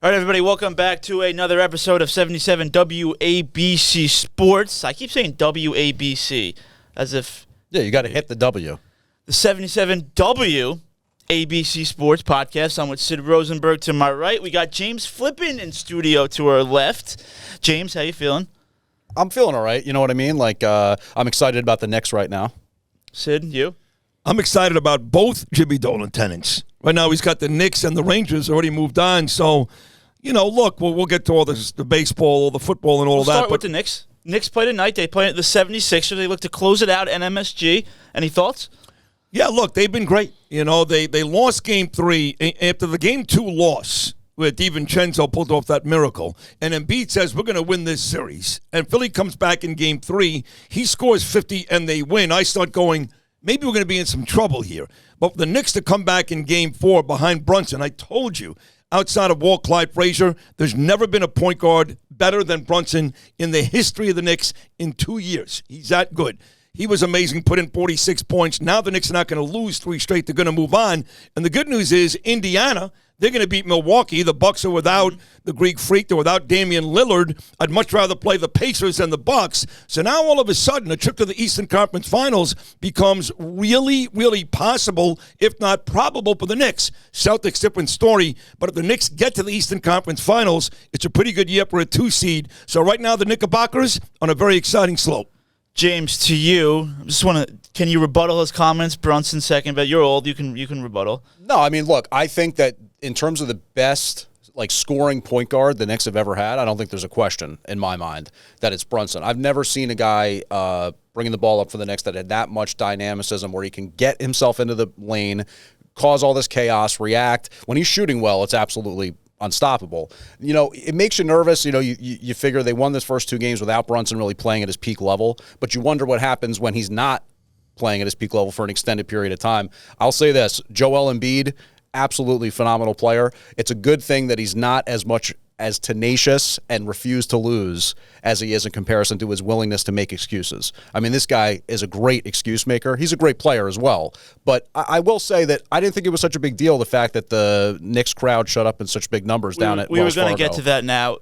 All right, everybody, welcome back to another episode of 77 WABC Sports. I keep saying WABC as if... Yeah, you got to hit the W. The 77 WABC Sports Podcast. I'm with Sid Rosenberg to my right. We got James Flippin in studio to our left. James, how you feeling? I'm feeling all right. You know what I mean? I'm excited about the Knicks right now. Sid, you? I'm excited about both Jimmy Dolan tenants. Right now he's got the Knicks and the Rangers already moved on. So, look, we'll get to all this, the baseball, all the football and all We'll of that. start with the Knicks. Knicks play tonight. They play at the 76ers. They look to close it out at MSG. Any thoughts? Yeah, look, they've been great. They lost Game 3 after the Game 2 loss where DiVincenzo pulled off that miracle. And Embiid says, we're going to win this series. And Philly comes back in Game 3. He scores 50 and they win. I start going, maybe we're going to be in some trouble here. But for the Knicks to come back in Game 4 behind Brunson, I told you, outside of Walt Clyde Frazier, there's never been a point guard better than Brunson in the history of the Knicks in 2 years. He's that good. He was amazing, put in 46 points. Now the Knicks are not going to lose 3 straight. They're going to move on. And the good news is Indiana, they're going to beat Milwaukee. The Bucks are without the Greek Freak. They're without Damian Lillard. I'd much rather play the Pacers than the Bucks. So now all of a sudden, a trip to the Eastern Conference Finals becomes really, really possible, if not probable, for the Knicks. Celtics, different story. But if the Knicks get to the Eastern Conference Finals, it's a pretty good year for a 2 seed. So right now, the Knickerbockers on a very exciting slope. James, to you, can you rebuttal his comments? Brunson second, but you're old. You can rebuttal. No, I mean, look, I think that in terms of the best scoring point guard the Knicks have ever had, I don't think there's a question in my mind that it's Brunson. I've never seen a guy bringing the ball up for the Knicks that had that much dynamicism where he can get himself into the lane, cause all this chaos, react. When he's shooting well, it's absolutely unstoppable. It makes you nervous. You figure they won this first 2 games without Brunson really playing at his peak level, but you wonder what happens when he's not playing at his peak level for an extended period of time. I'll say this, Joel Embiid, absolutely phenomenal player. It's a good thing that he's not as much as tenacious and refused to lose as he is in comparison to his willingness to make excuses. I mean, this guy is a great excuse maker. He's a great player as well. But I will say that I didn't think it was such a big deal, the fact that the Knicks crowd shut up in such big numbers down at Wells Fargo. We were going to get to that now.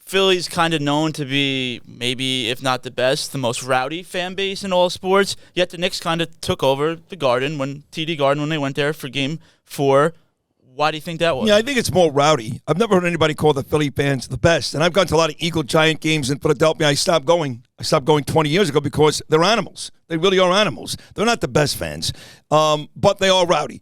Philly's kind of known to be maybe, if not the best, the most rowdy fan base in all sports. Yet the Knicks kind of took over the Garden, TD Garden, when they went there for Game 4. Why do you think that was? Yeah, I think it's more rowdy. I've never heard anybody call the Philly fans the best. And I've gone to a lot of Eagle-Giant games in Philadelphia. I stopped going 20 years ago because they're animals. They really are animals. They're not the best fans, but they are rowdy.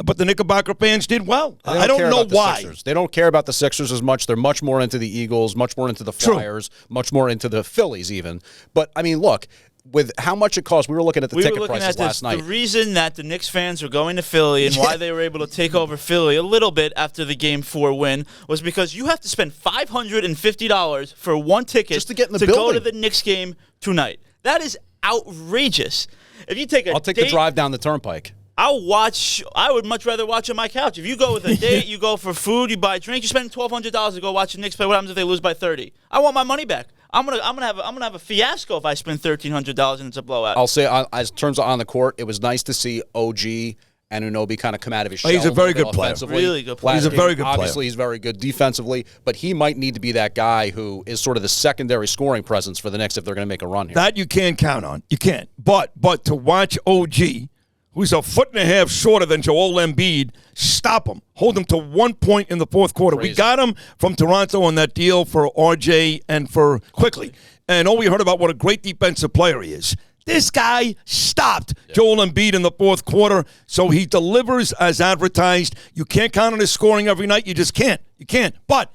But the Knickerbocker fans did well. I don't know why. They don't care about the Sixers as much. They're much more into the Eagles, much more into the Flyers, much more into the Phillies even. But, I mean, look, with how much it costs, we were looking at the ticket prices last night. The reason that the Knicks fans were going to Philly and why they were able to take over Philly a little bit after the Game 4 win was because you have to spend $550 for one ticket just to get in the building. Go to the Knicks game tonight. That is outrageous. If you take I'll take the drive down the turnpike. I would much rather watch on my couch. If you go with a date, you go for food, you buy a drink, you spend $1,200 to go watch the Knicks play. What happens if they lose by 30? I want my money back. I'm gonna have a fiasco if I spend $1,300 and it's a blowout. I'll say, as terms of on the court, it was nice to see OG and Anunoby kind of come out of his shell. He's a very good player. Really good player. He's a very good player. Obviously, he's very good defensively, but he might need to be that guy who is sort of the secondary scoring presence for the Knicks if they're going to make a run here. That you can't count on. You can't. But to watch OG, who's a foot and a half shorter than Joel Embiid, stop him. Hold him to 1 point in the fourth quarter. Crazy. We got him from Toronto on that deal for RJ and for Quickly. And all we heard about what a great defensive player he is. This guy stopped Joel Embiid in the fourth quarter, so he delivers as advertised. You can't count on his scoring every night. You just can't. You can't. But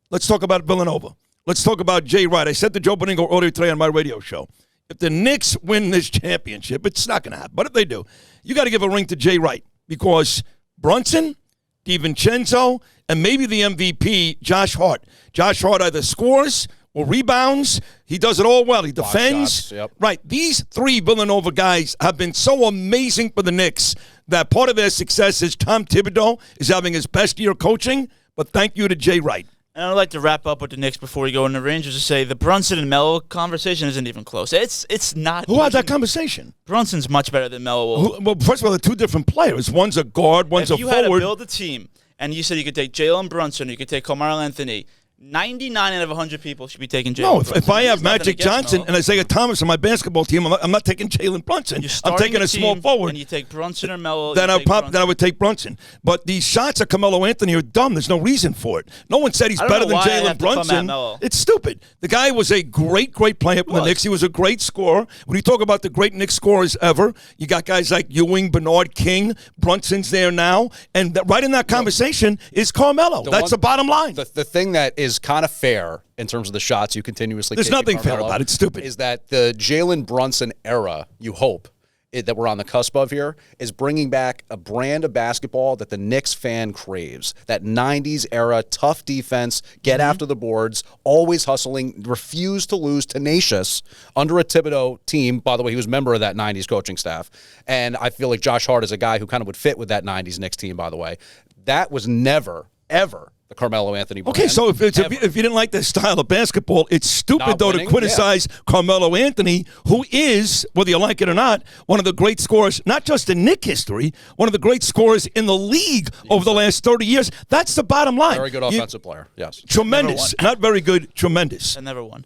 let's talk about Villanova. Let's talk about Jay Wright. I said to Joe Beningo earlier today on my radio show, if the Knicks win this championship, it's not going to happen. But if they do, you got to give a ring to Jay Wright because Brunson, DiVincenzo, and maybe the MVP, Josh Hart. Josh Hart either scores or rebounds. He does it all well. He defends. Shots, yep. Right. These 3 Villanova guys have been so amazing for the Knicks that part of their success is Tom Thibodeau is having his best year coaching. But thank you to Jay Wright. And I'd like to wrap up with the Knicks before we go into the Rangers to say the Brunson and Melo conversation isn't even close. It's not. Who had that conversation? Brunson's much better than Melo. Well, first of all, they're 2 different players. One's a guard, one's a forward. If you had to build a team and you said you could take Jalen Brunson, you could take Carmelo Anthony. 99 out of 100 people should be taking Jalen No, Brunson. if I have There's nothing Magic against Johnson Melo. and Isaiah Thomas on my basketball team, I'm not taking Jalen Brunson. I'm taking a small forward. And you take Brunson or Melo. Then I would take Brunson. But these shots at Carmelo Anthony are dumb. There's no reason for it. No one said he's I don't better know than why I have Jalen to come at Brunson. Melo. It's stupid. The guy was a great player for the Knicks. He was a great scorer. When you talk about the great Knicks scorers ever, you got guys like Ewing, Bernard King, Brunson's there now. And right in that conversation is Carmelo. That's the bottom line. The thing that is kind of fair in terms of the shots you continuously There's take at nothing fair Carmelo about it. It's stupid. is that the Jalen Brunson era, you hope, that we're on the cusp of here, is bringing back a brand of basketball that the Knicks fan craves. That 90s era, tough defense, get after the boards, always hustling, refuse to lose, tenacious, under a Thibodeau team. By the way, he was a member of that 90s coaching staff. And I feel like Josh Hart is a guy who kind of would fit with that 90s Knicks team, by the way. That was never, ever the Carmelo Anthony brand. Okay, so if you didn't like that style of basketball, it's stupid, Not though, winning, to criticize Carmelo Anthony, who is, whether you like it or not, one of the great scorers, not just in Knick history, one of the great scorers in the league over the last 30 years. That's the bottom line. Very good offensive player, yes. Tremendous. Not very good, tremendous. I never won.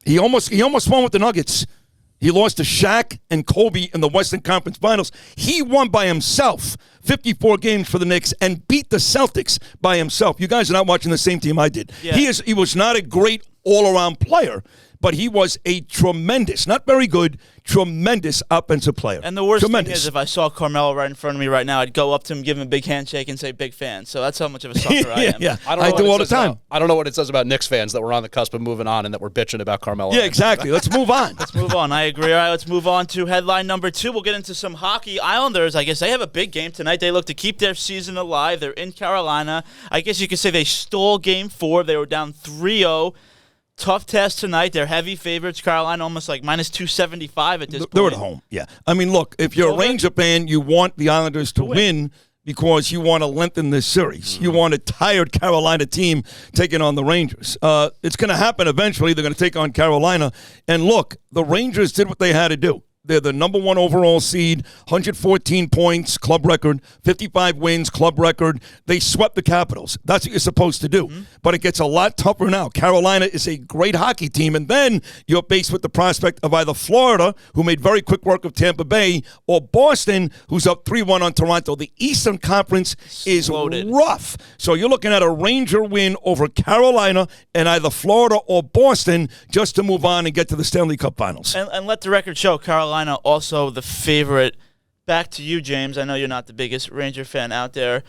He almost won with the Nuggets. He lost to Shaq and Kobe in the Western Conference Finals. He won by himself 54 games for the Knicks and beat the Celtics by himself. You guys are not watching the same team I did. Yeah. He was not a great all-around player, but he was a tremendous, not very good, tremendous offensive player. And the worst tremendous. thing is, if I saw Carmelo right in front of me right now, I'd go up to him, give him a big handshake, and say, big fan. So that's how much of a sucker I am. Yeah, I do all the time. I don't know what it says about Knicks fans that we're on the cusp of moving on and that we're bitching about Carmelo. Yeah, exactly. Let's move on. Let's move on. I agree. All right, let's move on to headline number 2. We'll get into some hockey. Islanders, I guess they have a big game tonight. They look to keep their season alive. They're in Carolina. I guess you could say they stole Game 4. They were down 3-0. Tough test tonight. They're heavy favorites. Carolina almost like minus 275 at this point. They're at home. Yeah. I mean, look, if you're a Ranger fan, you want the Islanders to win because you want to lengthen this series. You want a tired Carolina team taking on the Rangers. It's going to happen eventually. They're going to take on Carolina. And look, the Rangers did what they had to do. They're the number 1 overall seed, 114 points, club record, 55 wins, club record. They swept the Capitals. That's what you're supposed to do. But it gets a lot tougher now. Carolina is a great hockey team, and then you're faced with the prospect of either Florida, who made very quick work of Tampa Bay, or Boston, who's up 3-1 on Toronto. The Eastern Conference is Loaded. rough. So you're looking at a Ranger win over Carolina and either Florida or Boston just to move on and get to the Stanley Cup Finals. And let the record show, Carolina also the favorite. Back to you, James. I know you're not the biggest Ranger fan out there.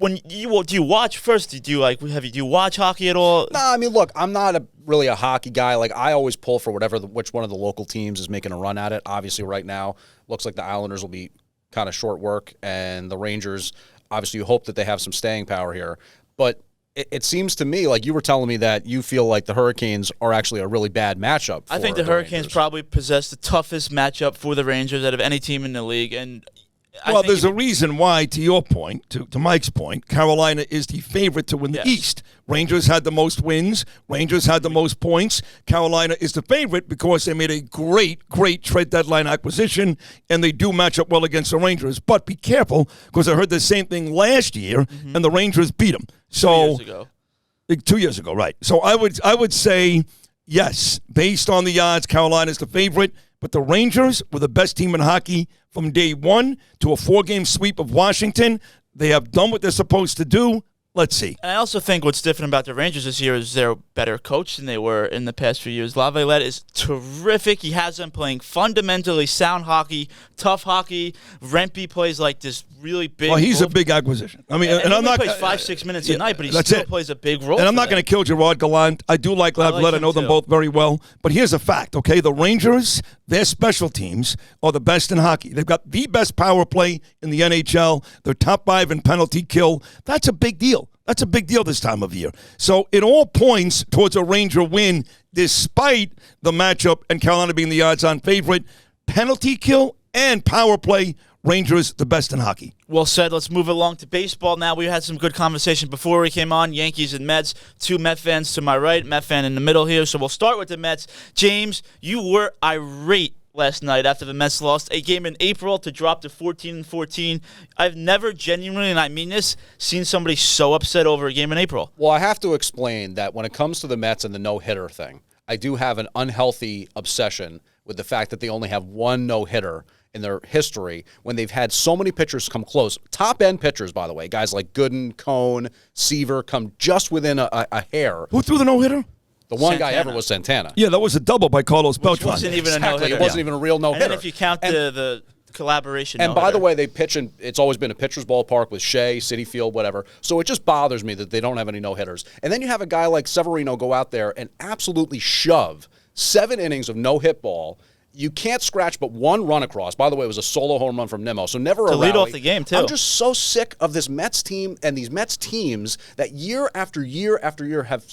Do you watch first? Do you watch hockey at all? No, I mean, look, I'm not really a hockey guy. Like, I always pull for which one of the local teams is making a run at it. Obviously, right now, looks like the Islanders will be kind of short work, and the Rangers, obviously, you hope that they have some staying power here. But it seems to me like you were telling me that you feel like the Hurricanes are actually a really bad matchup for I think the Hurricanes Rangers. probably possess the toughest matchup for the Rangers out of any team in the league. And Well, there's a reason why, to your point, to Mike's point, Carolina is the favorite to win the East. Rangers had the most wins. Rangers had the most points. Carolina is the favorite because they made a great trade deadline acquisition, and they do match up well against the Rangers. But be careful, because I heard the same thing last year, and the Rangers beat them. So 2 years ago. 2 years ago, right. So I would say, yes, based on the odds, Carolina is the favorite. But the Rangers were the best team in hockey from day one to a 4-game sweep of Washington. They have done what they're supposed to do. Let's see. And I also think what's different about the Rangers this year is they're better coached than they were in the past few years. Laviolette is terrific. He has them playing fundamentally sound hockey, tough hockey. Rempe plays like this really big. Well, he's a big acquisition. I mean, and I'm not plays 5-6 minutes a night, but he that's still it. plays a big role. And I'm not going to kill Gerard Gallant. I do like Laviolette. I know them too. both very well. But here's a fact, okay? The Rangers, their special teams are the best in hockey. They've got the best power play in the NHL. They're top 5 in penalty kill. That's a big deal. That's a big deal this time of year. So it all points towards a Ranger win despite the matchup and Carolina being the odds-on favorite. Penalty kill and power play, Rangers the best in hockey. Well said. Let's move along to baseball now. We had some good conversation before we came on. Yankees and Mets. 2 Met fans to my right, Met fan in the middle here. So we'll start with the Mets. James, you were irate last night after the Mets lost a game in April to drop to 14-14. I've never genuinely, and I mean this, seen somebody so upset over a game in April. Well, I have to explain that when it comes to the Mets and the no-hitter thing, I do have an unhealthy obsession with the fact that they only have one no-hitter in their history when they've had so many pitchers come close. Top-end pitchers, by the way, guys like Gooden, Cone, Seaver, come just within a hair. Who threw the no-hitter? The one Santana. guy ever was Santana. Yeah, that was a double by Carlos Beltran. Wasn't even a Exactly. no-hitter. It wasn't even a real no-hitter. And then if you count the collaboration And by no-hitter. the way, they pitch in, it's always been a pitcher's ballpark with Shea, Citi Field, whatever. So it just bothers me that they don't have any no-hitters. And then you have a guy like Severino go out there and absolutely shove 7 innings of no-hit ball. You can't scratch but one run across. By the way, it was a solo home run from Nimmo, so never a To lead rally. off the game, too. I'm just so sick of this Mets team and these Mets teams that year after year after year have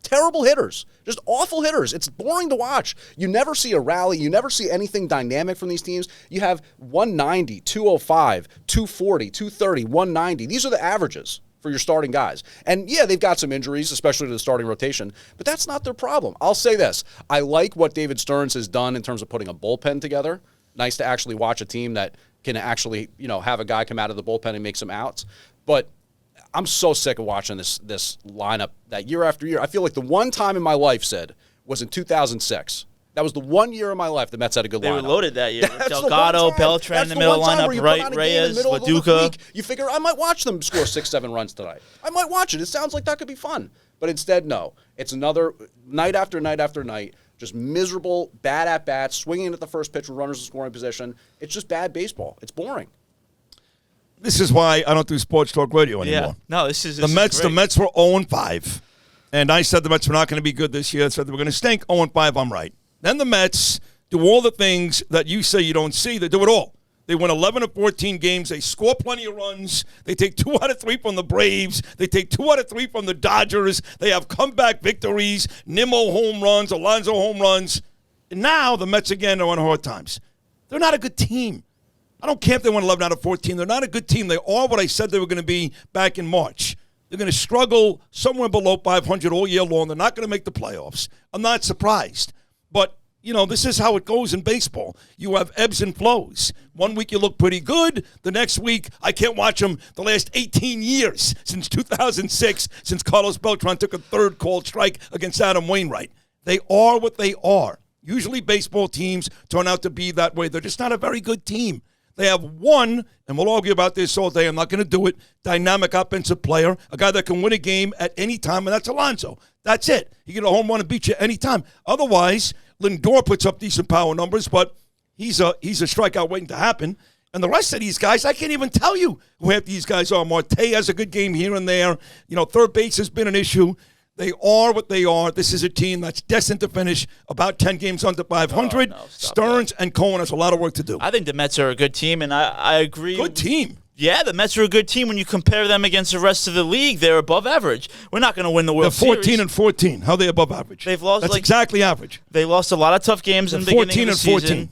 terrible hitters, just awful hitters. It's boring to watch. You never see a rally. You never see anything dynamic from these teams. You have 190, 205, 240, 230, 190. These are the averages for your starting guys. And yeah, they've got some injuries, especially to the starting rotation, but that's not their problem. I'll say this. I like what David Stearns has done in terms of putting a bullpen together. Nice to actually watch a team that can actually, have a guy come out of the bullpen and make some outs. But I'm so sick of watching this lineup that year after year. I feel like the one time in my life, Sid, was in 2006. That was the one year in my life the Mets had a good lineup. They were loaded that year. That's Delgado, the Beltran in the middle one time where lineup, you put Wright, on a game in the Reyes, middle of the Laduca. week. You figure I might watch them score 6-7 runs tonight. I might watch it. It sounds like that could be fun. But instead, no. It's another night after night after night, just miserable, bad at-bats, swinging at the first pitch with runners in scoring position. It's just bad baseball. It's boring. This is why I don't do sports talk radio anymore. Yeah. No, this is The Mets were 0-5. And I said the Mets were not going to be good this year. I said they were going to stink. 0-5, I'm right. Then the Mets do all the things that you say you don't see. They do it all. They win 11 of 14 games. They score plenty of runs. They take 2 out of 3 from the Braves. They take 2 out of 3 from the Dodgers. They have comeback victories, Nimmo home runs, Alonso home runs. And now the Mets again are on hard times. They're not a good team. I don't care if they won 11 out of 14. They're not a good team. They are what I said they were going to be back in March. They're going to struggle somewhere below 500 all year long. They're not going to make the playoffs. I'm not surprised. But, this is how it goes in baseball. You have ebbs and flows. One week you look pretty good. The next week, I can't watch them the last 18 years, since 2006, since Carlos Beltran took a third called strike against Adam Wainwright. They are what they are. Usually baseball teams turn out to be that way. They're just not a very good team. They have one, and we'll argue about this all day, I'm not going to do it, dynamic offensive player, a guy that can win a game at any time, and that's Alonso. That's it. He can get a home run and beat you any time. Otherwise, Lindor puts up decent power numbers, but he's a strikeout waiting to happen. And the rest of these guys, I can't even tell you who half these guys are. Marte has a good game here and there. Third base has been an issue. They are what they are. This is a team that's destined to finish about 10 games under 500. Stearns and Cohen has a lot of work to do. I think the Mets are a good team, and I agree. Good team. Yeah, the Mets are a good team. When you compare them against the rest of the league, they're above average. We're not going to win the World Series. They're 14-14. How are they above average? They've lost That's exactly average. They lost a lot of tough games in the beginning of the 14-14. season.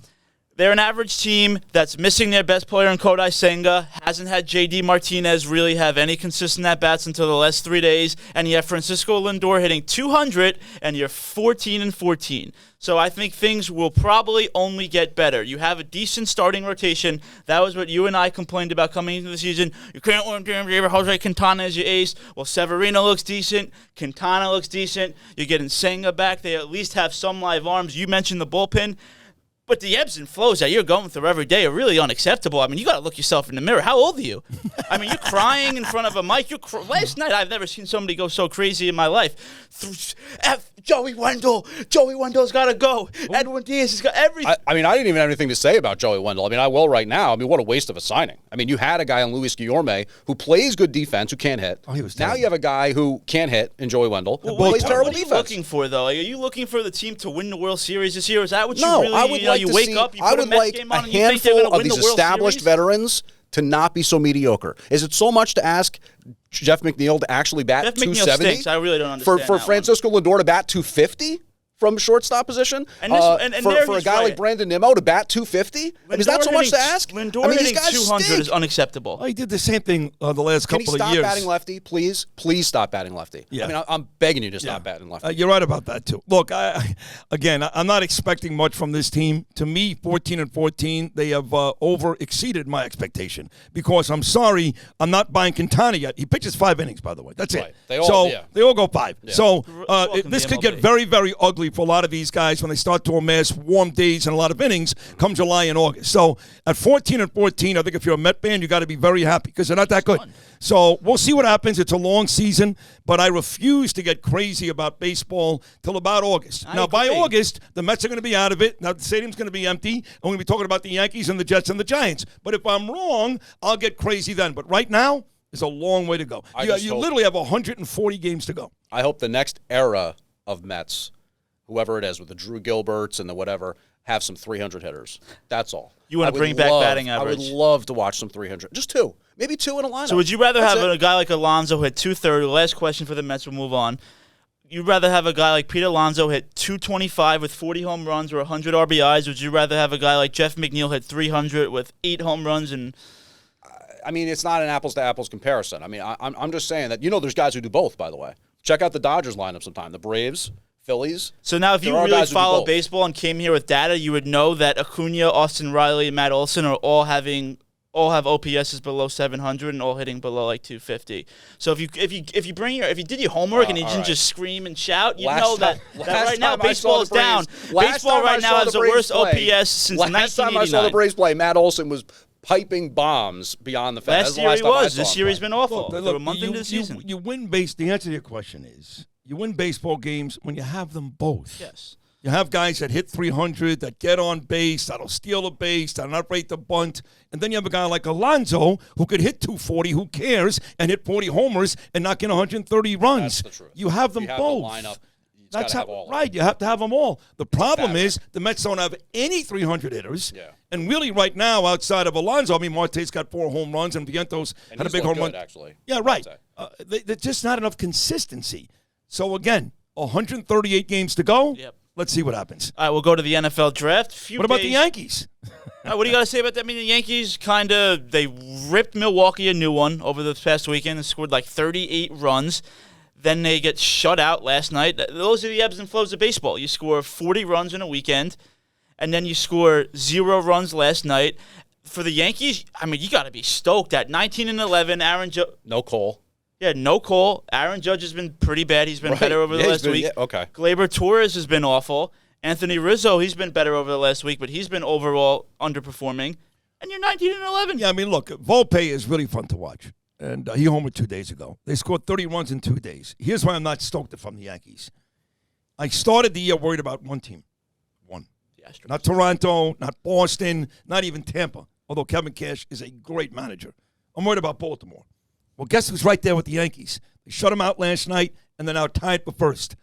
They're an average team that's missing their best player in Kodai Senga, hasn't had J.D. Martinez really have any consistent at-bats until the last 3 days, and you have Francisco Lindor hitting 200, and you're 14-14. So I think things will probably only get better. You have a decent starting rotation. That was what you and I complained about coming into the season. You can't win Jose Quintana as your ace. Well, Severino looks decent. Quintana looks decent. You're getting Senga back. They at least have some live arms. You mentioned the bullpen. But the ebbs and flows that you're going through every day are really unacceptable. I mean, you got to look yourself in the mirror. How old are you? I mean, you're crying in front of a mic. Last night, I've never seen somebody go so crazy in my life. Joey Wendell. Joey Wendell's got to go. Edwin Diaz has got everything. I didn't even have anything to say about Joey Wendell. I will right now. What a waste of a signing. You had a guy in Luis Guillorme who plays good defense, who can't hit. Oh, he was now terrible. you have a guy who can't hit in Joey Wendell, who What plays terrible are you defense. looking for, though? Are you looking for the team to win the World Series this year? Is that what you No, really, I would like you to wake see, up, you I put a would Mets like game a on, and you think they're handful going to of win the these World established Series? veterans to not be so mediocre. Is it so much to ask Jeff McNeil to actually bat Jeff McNeil 270? stinks. I really don't understand For that Francisco Lindor to bat 250? from shortstop position. And there for a he's guy right. like Brandon Nimmo to bat 250, is that so much to ask? Lindor these hitting guys 200 stink. is unacceptable. Well, he did the same thing the last Can he couple of stop years. batting lefty, please? Please stop batting lefty. Yeah. I mean, I'm begging you to stop batting lefty. You're right about that too. Look, I'm not expecting much from this team. To me, 14-14, they have over exceeded my expectation because I'm sorry, I'm not buying Quintana yet. He pitches 5 innings, by the way. That's it. They all go 5. Yeah. So Welcome this to could MLB. get very, very ugly for a lot of these guys when they start to amass warm days and a lot of innings come July and August. So at 14-14, I think if you're a Met fan, you got to be very happy because they're not that good. So we'll see what happens. It's a long season, but I refuse to get crazy about baseball till about August. I Now, by agree. August, the Mets are going to be out of it. Now, the stadium's going to be empty, and we're going to be talking about the Yankees and the Jets and the Giants. But if I'm wrong, I'll get crazy then. But right now, there's a long way to go. You literally have 140 games to go. I hope the next era of Mets, whoever it is, with the Drew Gilberts and the whatever, have some 300 hitters. That's all. You want to bring back batting average? I would love to watch some 300. Just 2. Maybe 2 in a lineup. So would you rather That's have it. a guy like Alonso hit 230? Last question for the Mets. We'll move on. You'd rather have a guy like Pete Alonso hit 225 with 40 home runs or 100 RBIs? Would you rather have a guy like Jeff McNeil hit 300 with 8 home runs and? I mean, it's not an apples-to-apples comparison. I mean, I'm just saying that, there's guys who do both, by the way. Check out the Dodgers lineup sometime. The Braves, Phillies. So now if you There are really guys who do follow both. baseball and came here with data, you would know that Acuna, Austin Riley, and Matt Olson are all have OPSs below 700 and all hitting below like 250. So if you did your homework and you didn't right. just scream and shout, you Last know time- that last right now time I saw baseball is the down. Braves- last Baseball time I right now saw has the Braves worst play- OPS since Last time I saw the 1989. Braves play, Matt Olson was piping bombs beyond the fence. Last year he was. This year he's been awful. Look, They're a month into the season. You win the answer to your question is you win baseball games when you have them both. Yes. You have guys that hit 300, that get on base, that'll steal a base, that'll not break the bunt. And then you have a guy like Alonso who could hit 240, who cares, and hit 40 homers and knock in 130 runs. That's the truth. You have them You have both. the lineup. It's That's gotta have all of them. right. You have to have them all. The problem fabric. is the Mets don't have any 300 hitters. Yeah. And really right now, outside of Alonso, I mean, Marte's got 4 home runs and Vientos And had a he's big looked home run. good, actually. Yeah, right. There's just not enough consistency. So, again, 138 games to go. Yep. Let's see what happens. All right, we'll go to the NFL draft. What about the Yankees? What do you got to say about that? I mean, the Yankees they ripped Milwaukee a new one over the past weekend and scored like 38 runs. Then they get shut out last night. Those are the ebbs and flows of baseball. You score 40 runs in a weekend, and then you score 0 runs last night. For the Yankees, I mean, you got to be stoked at 19-11. Aaron Judge. No Cole. Yeah, no Cole. Aaron Judge has been pretty bad. He's been Right. better over the Yeah, he's last been- week. yeah, okay. Gleyber Torres has been awful. Anthony Rizzo, he's been better over the last week, but he's been overall underperforming. And you're 19-11. Yeah, I mean, look, Volpe is really fun to watch. And he homered 2 days ago. They scored 30 runs in 2 days. Here's why I'm not stoked from the Yankees. I started the year worried about one team. One. The Astros. Not Toronto, not Boston, not even Tampa, although Kevin Cash is a great manager. I'm worried about Baltimore. Well, guess who's right there with the Yankees? They shut them out last night, and they're now tied for first.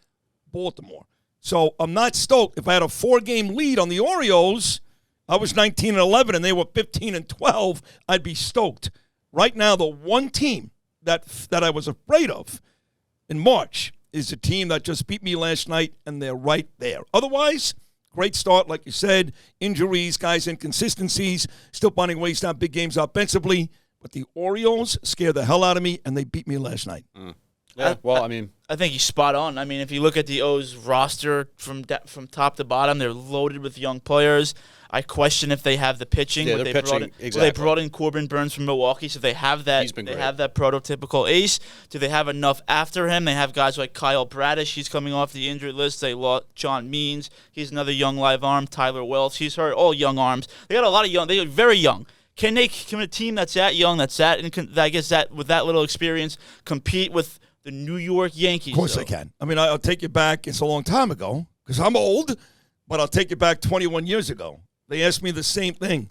Baltimore. So I'm not stoked. If I had a 4-game lead on the Orioles, I was 19-11, and they were 15-12, I'd be stoked. Right now, the one team that I was afraid of in March is the team that just beat me last night, and they're right there. Otherwise, great start, like you said. Injuries, guys, inconsistencies, still finding ways to have big games offensively. But the Orioles scared the hell out of me, and they beat me last night. Yeah, well, I mean, I think he's spot on. I mean, if you look at the O's roster from top to bottom, they're loaded with young players. I question if they have the pitching. Yeah, What they're they brought pitching, in, exactly. Well, they brought in Corbin Burns from Milwaukee, so they have that. He's been they great. have that prototypical ace. Do they have enough after him? They have guys like Kyle Bradish. He's coming off the injured list. They lost John Means. He's another young live arm. Tyler Wells. He's hurt. All young arms. They got a lot of young. They're very young. Can a team that's that young, and I guess that with that little experience, compete with the New York Yankees? Of course they can. I mean, I'll take you back. It's a long time ago because I'm old, but I'll take you back 21 years ago. They asked me the same thing.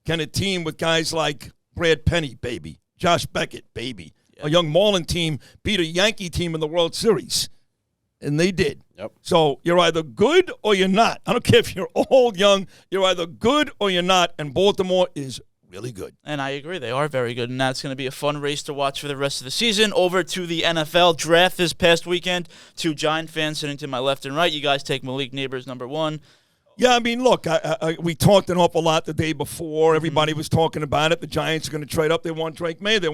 Can a team with guys like Brad Penny, baby, Josh Beckett, baby, a young Marlin team beat a Yankee team in the World Series? And they did. Yep. So you're either good or you're not. I don't care if you're old, young. You're either good or you're not. And Baltimore is really good. And I agree, they are very good, and that's going to be a fun race to watch for the rest of the season. Over to the NFL draft this past weekend. 2 Giant fans sitting to my left and right. You guys take Malik Neighbors number 1. Yeah, I mean, look, we talked an awful lot the day before. Everybody was talking about it. The Giants are going to trade up. They want Drake May. They're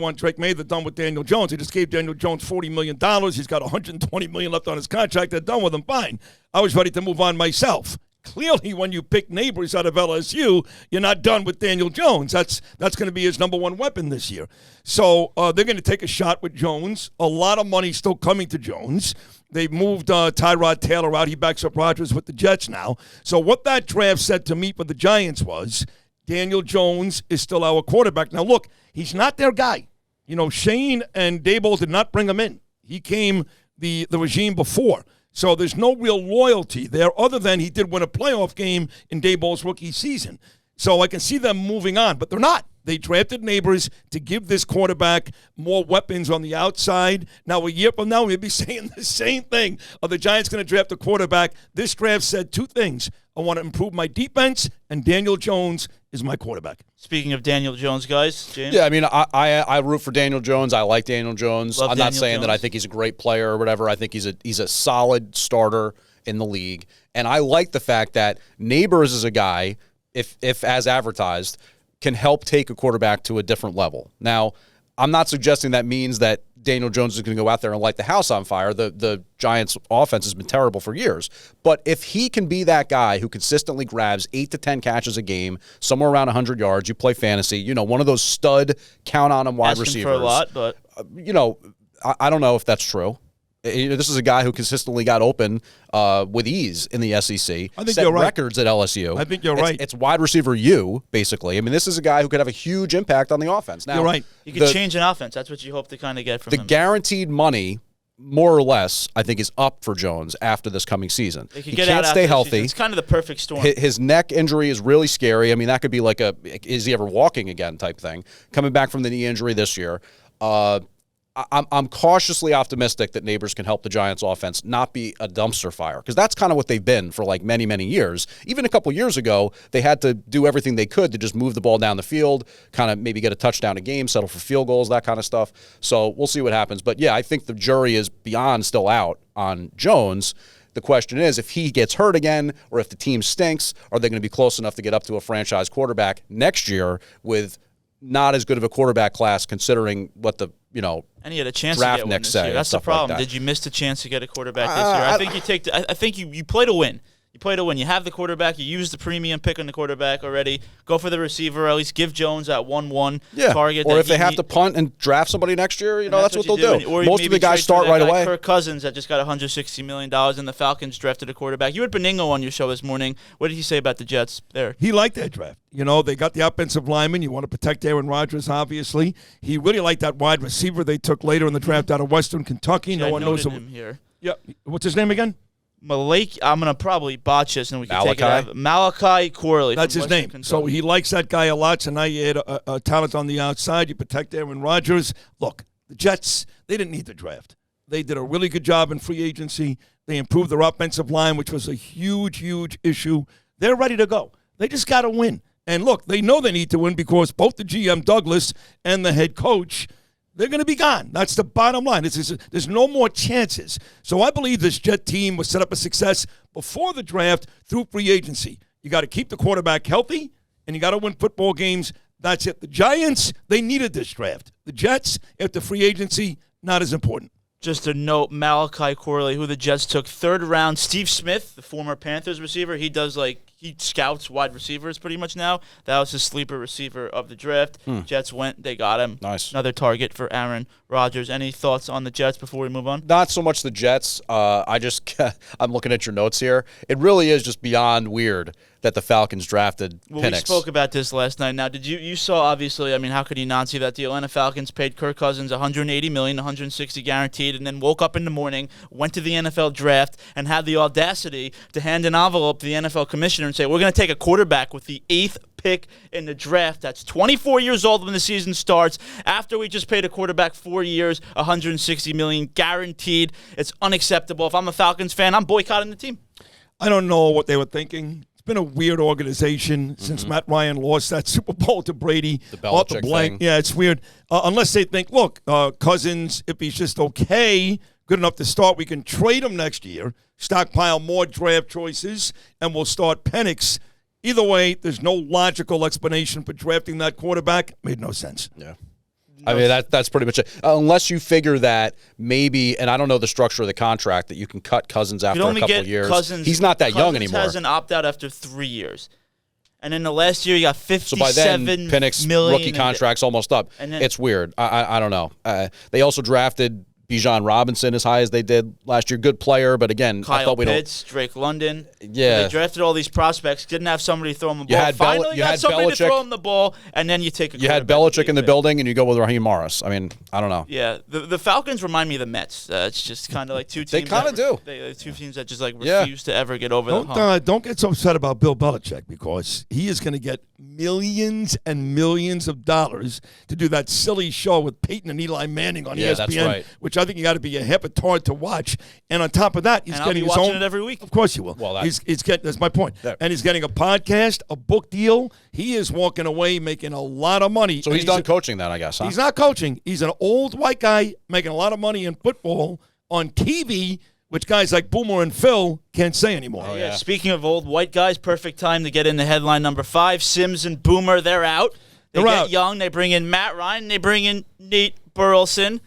done with Daniel Jones. They just gave Daniel Jones $40 million. He's got $120 million left on his contract. They're done with him. Fine. I was ready to move on myself. Clearly, when you pick Neighbors out of LSU, you're not done with Daniel Jones. That's going to be his number 1 weapon this year. So they're going to take a shot with Jones. A lot of money still coming to Jones. They've moved Tyrod Taylor out. He backs up Rodgers with the Jets now. So what that draft said to me for the Giants was Daniel Jones is still our quarterback. Now, look, he's not their guy. You know, Shane and Daboll did not bring him in. He came the regime before. So there's no real loyalty there other than he did win a playoff game in Daboll's rookie season. So I can see them moving on, but they're not. They drafted Neighbors to give this quarterback more weapons on the outside. Now, a year from now, we'll be saying the same thing. Are the Giants going to draft a quarterback? This draft said 2 things. I want to improve my defense, and Daniel Jones is my quarterback. Speaking of Daniel Jones, guys, James? Yeah, I mean, I root for Daniel Jones. I like Daniel Jones. Love I'm not Daniel saying that I Jones. think he's a great player or whatever. I think he's a solid starter in the league. And I like the fact that Neighbors is a guy, if as advertised, can help take a quarterback to a different level. Now, I'm not suggesting that means that Daniel Jones is going to go out there and light the house on fire. The Giants' offense has been terrible for years. But if he can be that guy who consistently grabs 8 to 10 catches a game, somewhere around 100 yards, you play fantasy, you know, one of those stud, count-on-him wide Asking receivers. for a lot, but You know, I don't know if that's true. This is a guy who consistently got open with ease in the SEC. I think set you're right. records at LSU. I think you're right. It's wide receiver U, basically. I mean, this is a guy who could have a huge impact on the offense. Now, You're right. you could change an offense. That's what you hope to kind of get from the him. guaranteed money, more or less, I think is up for Jones after this coming season. They could He get can't out stay after the healthy. season. It's kind of the perfect storm. His neck injury is really scary. I mean, that could be like is he ever walking again type thing. Coming back from the knee injury this year. I'm cautiously optimistic that Neighbors can help the Giants offense not be a dumpster fire, because that's kind of what they've been for like many, many years. Even a couple years ago, they had to do everything they could to just move the ball down the field, kind of maybe get a touchdown a game, settle for field goals, that kind of stuff. So we'll see what happens. But yeah, I think the jury is beyond still out on Jones. The question is, if he gets hurt again or if the team stinks, are they going to be close enough to get up to a franchise quarterback next year with not as good of a quarterback class considering what the, and he had a chance draft to get one next this say year. and That's the stuff like problem. that. Did you miss the chance to get a quarterback this year? I think you take. I think you play to win. You play to win. You have the quarterback. You use the premium pick on the quarterback already. Go for the receiver. At least give Jones that 1-1 target. Or that if they he have need. to punt and draft somebody next year, that's what they'll you do. Or Most of maybe the guys trade for start that right guy, away. Kirk Cousins that just got $160 million, and the Falcons drafted a quarterback. You had Beningo on your show this morning. What did he say about the Jets there? He liked that draft. They got the offensive lineman. You want to protect Aaron Rodgers, obviously. He really liked that wide receiver they took later in the draft out of Western Kentucky. See, no I one knows noted him here. Yeah. What's his name again? Malak, I'm going to probably botch this, and we can take it Malachi? out. Malachi Corley. That's from his Western name. Kentucky. So he likes that guy a lot. So now you add a talent on the outside. You protect Aaron Rodgers. Look, the Jets, they didn't need the draft. They did a really good job in free agency. They improved their offensive line, which was a huge, huge issue. They're ready to go. They just got to win. And look, they know they need to win because both the GM, Douglas, and the head coach, they're going to be gone. That's the bottom line. There's no more chances. So I believe this Jet team was set up a success before the draft through free agency. You got to keep the quarterback healthy, and you got to win football games. That's it. The Giants, they needed this draft. The Jets, after free agency, not as important. Just a note, Malachi Corley, who the Jets took 3rd round. Steve Smith, the former Panthers receiver, he scouts wide receivers pretty much now. That was his sleeper receiver of the draft. Jets went, they got him. Nice. Another target for Aaron Rodgers. Any thoughts on the Jets before we move on? Not so much the Jets. I'm looking at your notes here. It really is just beyond weird that the Falcons drafted Well, Penix. we spoke about this last night. Now, you saw, obviously, I mean, how could you not see that deal? And the Falcons paid Kirk Cousins $180 million, $160 guaranteed, and then woke up in the morning, went to the NFL draft, and had the audacity to hand an envelope to the NFL commissioner and say, we're going to take a quarterback with the 8th pick in the draft that's 24 years old when the season starts, after we just paid a quarterback 4 years, $160 million guaranteed. It's unacceptable. If I'm a Falcons fan, I'm boycotting the team. I don't know what they were thinking. It's been a weird organization since Matt Ryan lost that Super Bowl to Brady. The Belichick thing. Yeah, it's weird. Unless they think, look, Cousins, if he's just okay, good enough to start, we can trade him next year, stockpile more draft choices, and we'll start Penix. Either way, there's no logical explanation for drafting that quarterback. Made no sense. Yeah. I mean, that's pretty much it. Unless you figure that maybe, and I don't know the structure of the contract, that you can cut Cousins after a couple of years. He's not that young anymore. Cousins has an opt-out after 3 years. And in the last year, you got 57 So by then, Penix rookie contract's almost up. And then, it's weird. I don't know. They also drafted Bijan Robinson as high as they did last year. Good player, but again, I thought Pitts, Drake London. Yeah. They drafted all these prospects, didn't have somebody to throw them the ball. Finally got somebody to throw them the ball, and then you take a You had Belichick in the building, and you go with Raheem Morris. I mean, I don't know. Yeah, the Falcons remind me of the Mets. It's just kind of like two teams. They kind of do. Two teams that just like refuse to ever get over the hump. Don't get so upset about Bill Belichick, because he is going to get millions and millions of dollars to do that silly show with Peyton and Eli Manning on ESPN, that's right. which I think you got to be a hepatard to watch. And on top of that, he's getting his own. It every week. Of course you will. Well, he's getting. That's my point. Yeah. And he's getting a podcast, a book deal. He is walking away making a lot of money. So he's done coaching then, I guess. Huh? He's not coaching. He's an old white guy making a lot of money in football on TV, which guys like Boomer and Phil can't say anymore. Oh, yeah. Speaking of old white guys, perfect time to get into headline number 5. Sims and Boomer, they're out. They get out. young. They bring in Matt Ryan. They bring in Nate Burleson.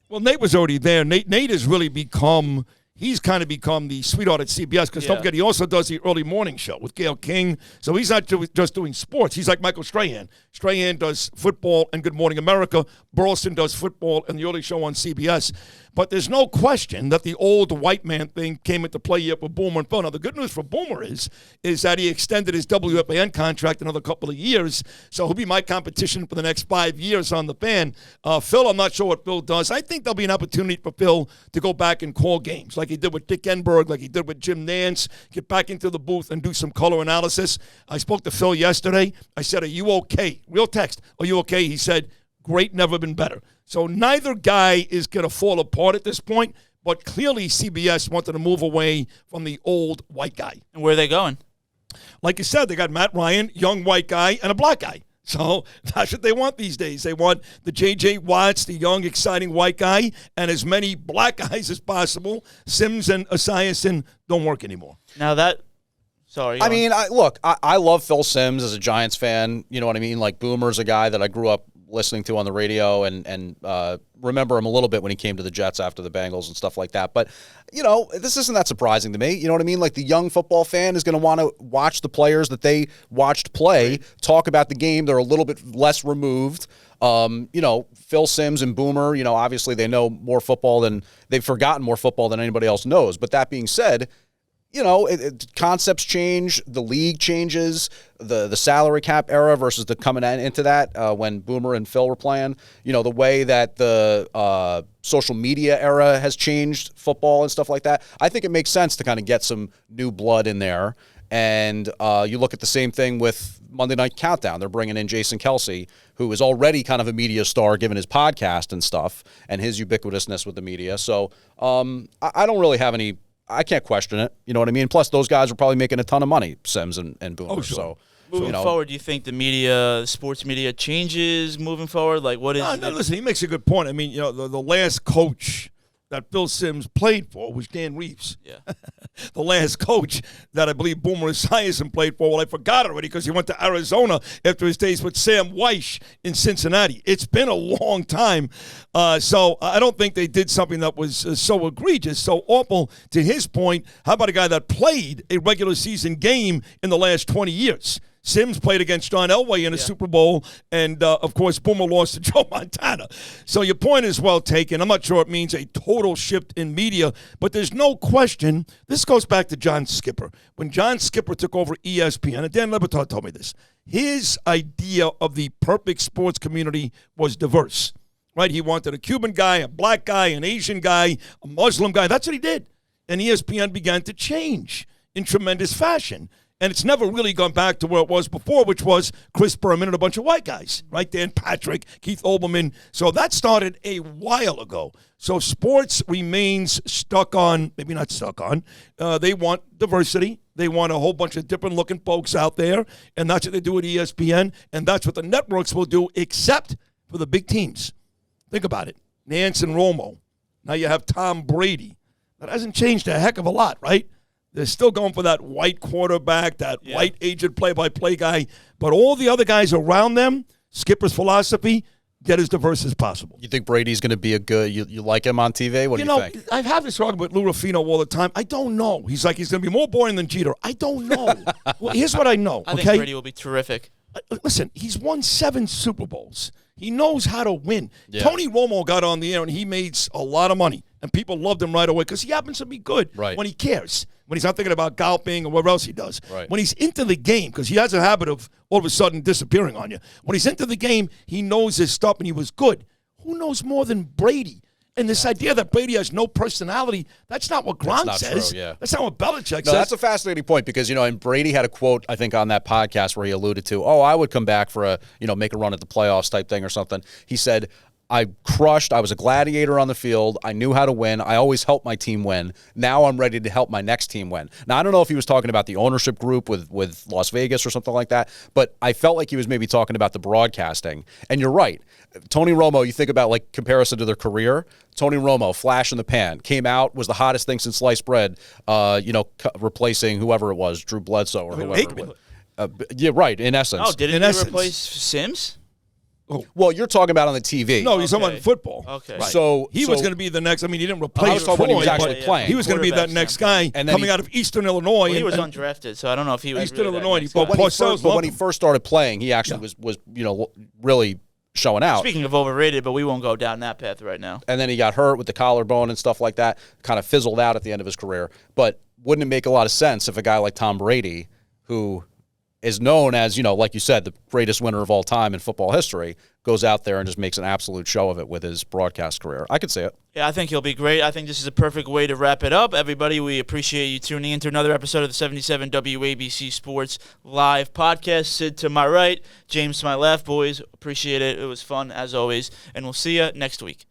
Well, Nate was already there. Nate has really become. He's kind of become the sweetheart at CBS, because don't forget, he also does the early morning show with Gayle King. So he's not just doing sports. He's like Michael Strahan. Strahan does football and Good Morning America. Burleson does football and the early show on CBS. But there's no question that the old white man thing came into play here for Boomer and Phil. Now, the good news for Boomer is that he extended his WFAN contract another couple of years, so he'll be my competition for the next 5 years on the Fan. Phil, I'm not sure what Phil does. I think there'll be an opportunity for Phil to go back and call games like he did with Dick Enberg, like he did with Jim Nance, get back into the booth and do some color analysis. I spoke to Phil yesterday. I said, "Are you okay?" Real text. "Are you okay?" He said, "Great, never been better." So neither guy is going to fall apart at this point, but clearly CBS wanted to move away from the old white guy. And where are they going? Like you said, they got Matt Ryan, young white guy, and a black guy. So that's what they want these days. They want the J.J. Watts, the young, exciting white guy, and as many black guys as possible. Sims and Esiason don't work anymore. Now that – sorry. I mean, I love Phil Simms as a Giants fan. You know what I mean? Like, Boomer's a guy that I grew up listening to on the radio and remember him a little bit when he came to the Jets after the Bengals and stuff like that. But, you know, this isn't that surprising to me. You know what I mean? Like, the young football fan is going to want to watch the players that they watched play, talk about the game. They're a little bit less removed. You know, Phil Simms and Boomer, you know, obviously they know more football than – they've forgotten more football than anybody else knows. But that being said – you know, concepts change, the league changes, the salary cap era versus the coming into that when Boomer and Phil were playing. You know, the way that the social media era has changed football and stuff like that. I think it makes sense to kind of get some new blood in there. And you look at the same thing with Monday Night Countdown. They're bringing in Jason Kelsey, who is already kind of a media star given his podcast and stuff and his ubiquitousness with the media. So I don't really have any... I can't question it. You know what I mean? Plus, those guys are probably making a ton of money, Sims and Boomer. Oh, sure. So, moving forward, do you think the media, sports media, changes moving forward? Like, what is? No, listen, he makes a good point. I mean, you know, the last coach that Phil Simms played for was Dan Reeves. Yeah. The last coach that I believe Boomer Esiason played for, well, I forgot already because he went to Arizona after his days with Sam Weish in Cincinnati. It's been a long time. So I don't think they did something that was so egregious, so awful. To his point, how about a guy that played a regular season game in the last 20 years? Sims played against John Elway in a Super Bowl, and, of course, Boomer lost to Joe Montana. So your point is well taken. I'm not sure it means a total shift in media, but there's no question. This goes back to John Skipper. When John Skipper took over ESPN, and Dan Lebatard told me this, his idea of the perfect sports community was diverse, right? He wanted a Cuban guy, a black guy, an Asian guy, a Muslim guy. That's what he did. And ESPN began to change in tremendous fashion. And it's never really gone back to where it was before, which was Chris Berman and a bunch of white guys, right? Dan Patrick, Keith Olbermann. So that started a while ago. So sports remains stuck on, maybe not stuck on, they want diversity. They want a whole bunch of different looking folks out there, and that's what they do at ESPN, and that's what the networks will do, except for the big teams. Think about it. Nance and Romo. Now you have Tom Brady. That hasn't changed a heck of a lot, right? They're still going for that white quarterback, that white agent play-by-play guy. But all the other guys around them, Skipper's philosophy, get as diverse as possible. You think Brady's going to be a good? You like him on TV? What do you think? I've had this argument with Lou Ruffino all the time. I don't know. He's like, he's going to be more boring than Jeter. I don't know. Well, here's what I know. I think Brady will be terrific. Listen, he's won 7 Super Bowls. He knows how to win. Yeah. Tony Romo got on the air, and he made a lot of money. And people loved him right away because he happens to be good when he cares. When he's not thinking about golfing or whatever else he does. Right. When he's into the game, because he has a habit of all of a sudden disappearing on you. When he's into the game, he knows his stuff, and he was good. Who knows more than Brady? And this idea that Brady has no personality, that's not what Gronk says. True, yeah. That's not what Belichick says. No, that's a fascinating point because, and Brady had a quote, I think, on that podcast where he alluded to, I would come back for make a run at the playoffs type thing or something. He said, I crushed. I was a gladiator on the field. I knew how to win. I always helped my team win. Now I'm ready to help my next team win. Now, I don't know if he was talking about the ownership group with Las Vegas or something like that, but I felt like he was maybe talking about the broadcasting. And you're right. Tony Romo, you think about like comparison to their career. Tony Romo, flash in the pan, came out, was the hottest thing since sliced bread, replacing whoever it was, Drew Bledsoe or whoever. Yeah, right, in essence. Oh, didn't he replace Sims? Oh. Well, you're talking about on the TV. No, he's talking about football. Okay. Right. So he was going to be the next. I mean, he didn't replace. I was talking when he was actually playing. He was going to be that next guy coming out of Eastern Illinois. Well, he was undrafted, so I don't know if he was Eastern really Illinois. But when he first started playing, he actually was really showing out. Speaking of overrated, but we won't go down that path right now. And then he got hurt with the collarbone and stuff like that. Kind of fizzled out at the end of his career. But wouldn't it make a lot of sense if a guy like Tom Brady, who is known as, like you said, the greatest winner of all time in football history, goes out there and just makes an absolute show of it with his broadcast career? I could see it. Yeah, I think he'll be great. I think this is a perfect way to wrap it up. Everybody, we appreciate you tuning in to another episode of the 77 WABC Sports Live podcast. Sid to my right, James to my left. Boys, appreciate it. It was fun, as always. And we'll see you next week.